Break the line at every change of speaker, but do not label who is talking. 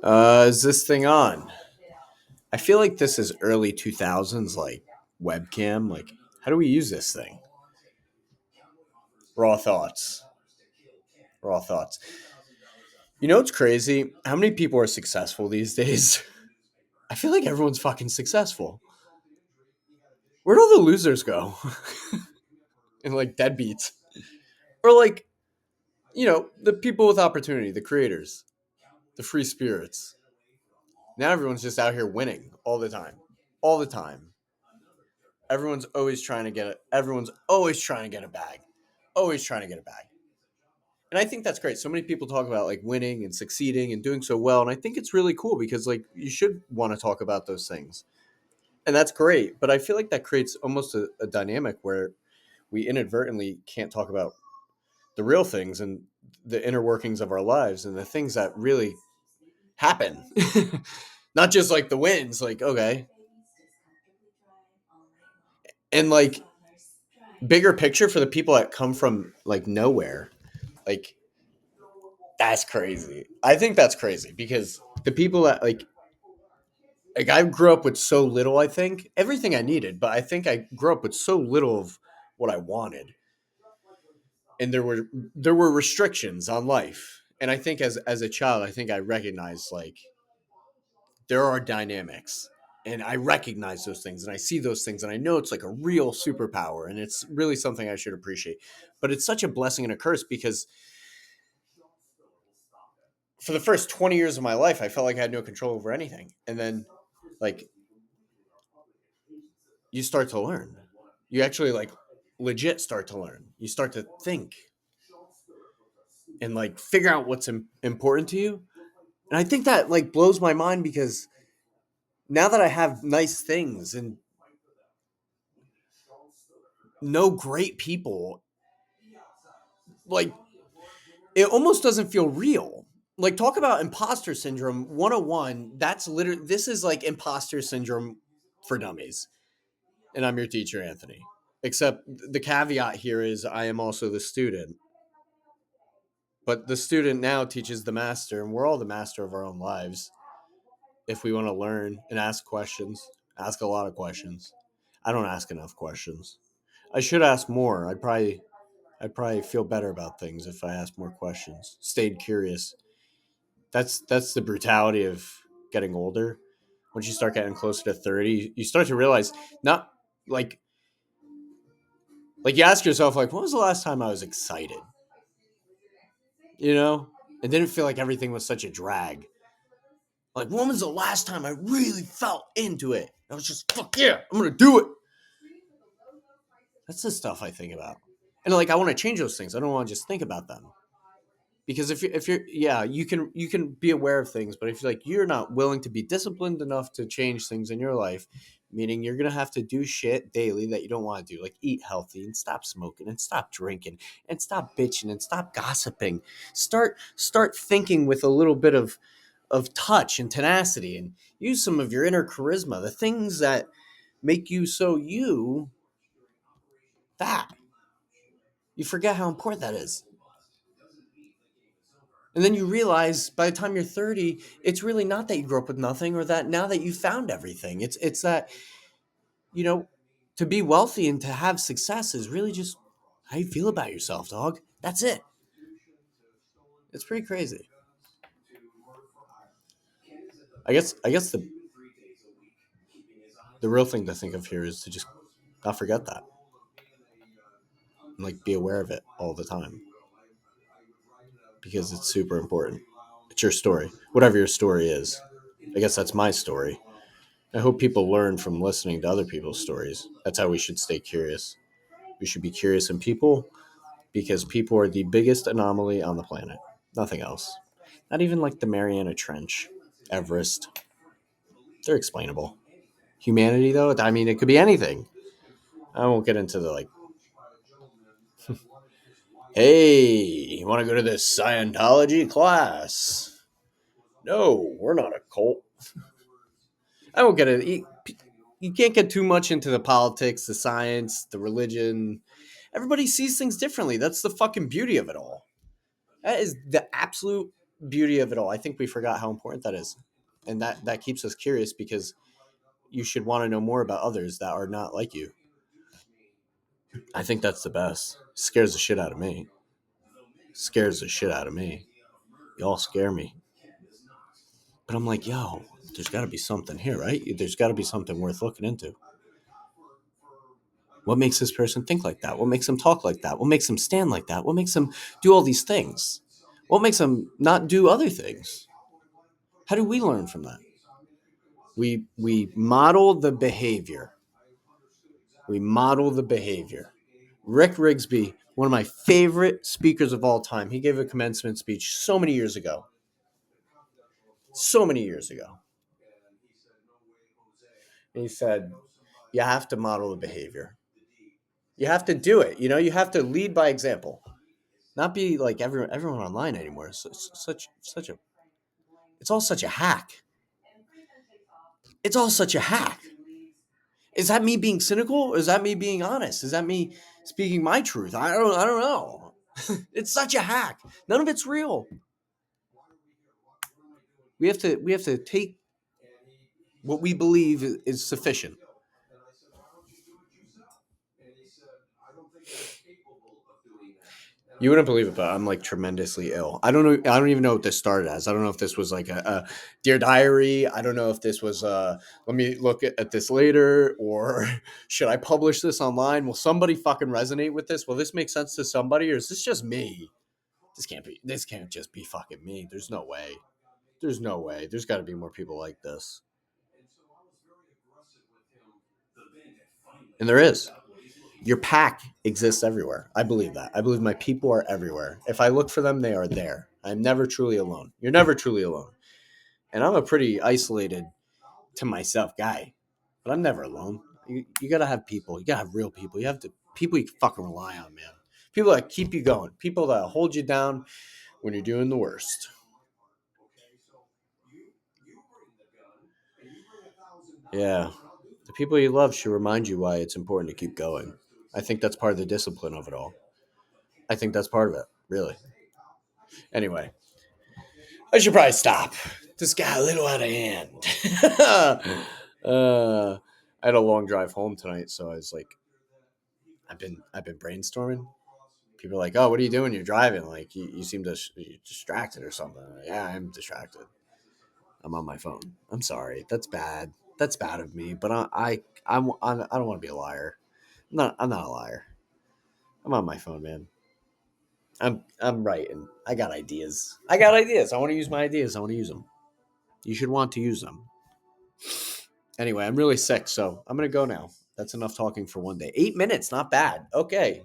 Is this thing on? I feel like this is early 2000s, like webcam. Like, how do we use this thing? Raw thoughts. Raw thoughts. You know what's crazy? How many people are successful these days? I feel like everyone's fucking successful. Where'd all the losers go? And like deadbeats. Or like, the people with opportunity, the creators, the free spirits. Now everyone's just out here winning all the time. All the time. Everyone's always trying to get a bag. Always trying to get a bag. And I think that's great. So many people talk about like winning and succeeding and doing so well. And I think it's really cool because like you should want to talk about those things. And that's great. But I feel like that creates almost a dynamic where we inadvertently can't talk about the real things and the inner workings of our lives and the things that really happen. Not just like the wins, like, okay. And like bigger picture for the people that come from like nowhere. Like that's crazy. I think that's crazy because the people that like I grew up with so little, I think. Everything I needed, but I think I grew up with so little of what I wanted. And there were restrictions on life. And I think as a child, I think I recognized like there are dynamics. And I recognize those things and I see those things and I know it's like a real superpower and it's really something I should appreciate. But it's such a blessing and a curse because for the first 20 years of my life, I felt like I had no control over anything. And then like you start to learn. You actually like legit start to learn. You start to think and like figure out what's important to you. And I think that like blows my mind because now that I have nice things and know great people, like it almost doesn't feel real. Like talk about imposter syndrome 101. That's literally this is like imposter syndrome for dummies. And I'm your teacher, Anthony. Except the caveat here is I am also the student. But the student now teaches the master, and we're all the master of our own lives. If we want to learn and ask questions, ask a lot of questions. I don't ask enough questions. I should ask more. I'd probably feel better about things if I asked more questions. Stayed curious. That's the brutality of getting older. Once you start getting closer to 30, you start to realize not like you ask yourself like when was the last time I was excited? You know? It didn't feel like everything was such a drag. Like, when was the last time I really felt into it? I was just, fuck yeah, I'm gonna do it. That's the stuff I think about. And like, I want to change those things. I don't want to just think about them. Because if you're yeah, you can be aware of things, but if you're not willing to be disciplined enough to change things in your life, meaning you're gonna have to do shit daily that you don't want to do, like eat healthy and stop smoking and stop drinking and stop bitching and stop gossiping. Start thinking with a little bit of touch and tenacity and use some of your inner charisma, the things that make you so you that you forget how important that is. And then you realize by the time you're 30, it's really not that you grew up with nothing or that now that you found everything. It's that, you know, to be wealthy and to have success is really just how you feel about yourself, dog. That's it. It's pretty crazy. I guess the real thing to think of here is to just not forget that and like be aware of it all the time because it's super important. It's your story, whatever your story is. I guess that's my story. I hope people learn from listening to other people's stories. That's how we should stay curious. We should be curious in people because people are the biggest anomaly on the planet. Nothing else. Not even like the Mariana Trench, Everest. They're explainable. Humanity, though, I mean, it could be anything. I won't get into the like, hey, you want to go to this Scientology class? No, we're not a cult. I won't get it. You can't get too much into the politics, the science, the religion. Everybody sees things differently. That's the fucking beauty of it all. That is the absolute beauty of it all. I think we forgot how important that is. And that keeps us curious because you should want to know more about others that are not like you. I think that's the best. Scares the shit out of me. Scares the shit out of me. Y'all scare me. But I'm like, yo, there's got to be something here, right? There's got to be something worth looking into. What makes this person think like that? What makes them talk like that? What makes them stand like that? What makes them do all these things? What makes them not do other things? How do we learn from that? We model the behavior. We model the behavior. Rick Rigsby, one of my favorite speakers of all time, he gave a commencement speech so many years ago. So many years ago. And he said, you have to model the behavior. You have to do it. You know, you have to lead by example. Not be like everyone online anymore. It's such a it's all such a hack. It's all such a hack. Is that me being cynical or is that me being honest? Is that me speaking my truth? I don't know. It's such a hack. None of it's real. We have to take what we believe is sufficient. You wouldn't believe it, but I'm like tremendously ill. I don't know. I don't even know what this started as. I don't know if this was like a Dear Diary. I don't know if this was let me look at this later, or should I publish this online? Will somebody fucking resonate with this? Will this make sense to somebody, or is this just me? This can't be. This can't just be fucking me. There's no way. There's no way. There's got to be more people like this. And there is. Your pack exists everywhere. I believe that. I believe my people are everywhere. If I look for them, they are there. I'm never truly alone. You're never truly alone. And I'm a pretty isolated to myself guy, but I'm never alone. You got to have people. You got to have real people. You have to people you can fucking rely on, man. People that keep you going. People that hold you down when you're doing the worst. Yeah. The people you love should remind you why it's important to keep going. I think that's part of the discipline of it all. I think that's part of it, really. Anyway, I should probably stop. This got a little out of hand. I had a long drive home tonight, so I was like, I've been brainstorming. People are like, "Oh, what are you doing? You're driving. Like, you seem you're distracted or something." Like, yeah, I'm distracted. I'm on my phone. I'm sorry. That's bad. That's bad of me. But I don't want to be a liar. I'm not a liar. I'm on my phone, man. I'm writing. I got ideas. I got ideas. I want to use my ideas. I want to use them. You should want to use them. Anyway, I'm really sick, so I'm gonna go now. That's enough talking for one day. 8 minutes, not bad. Okay.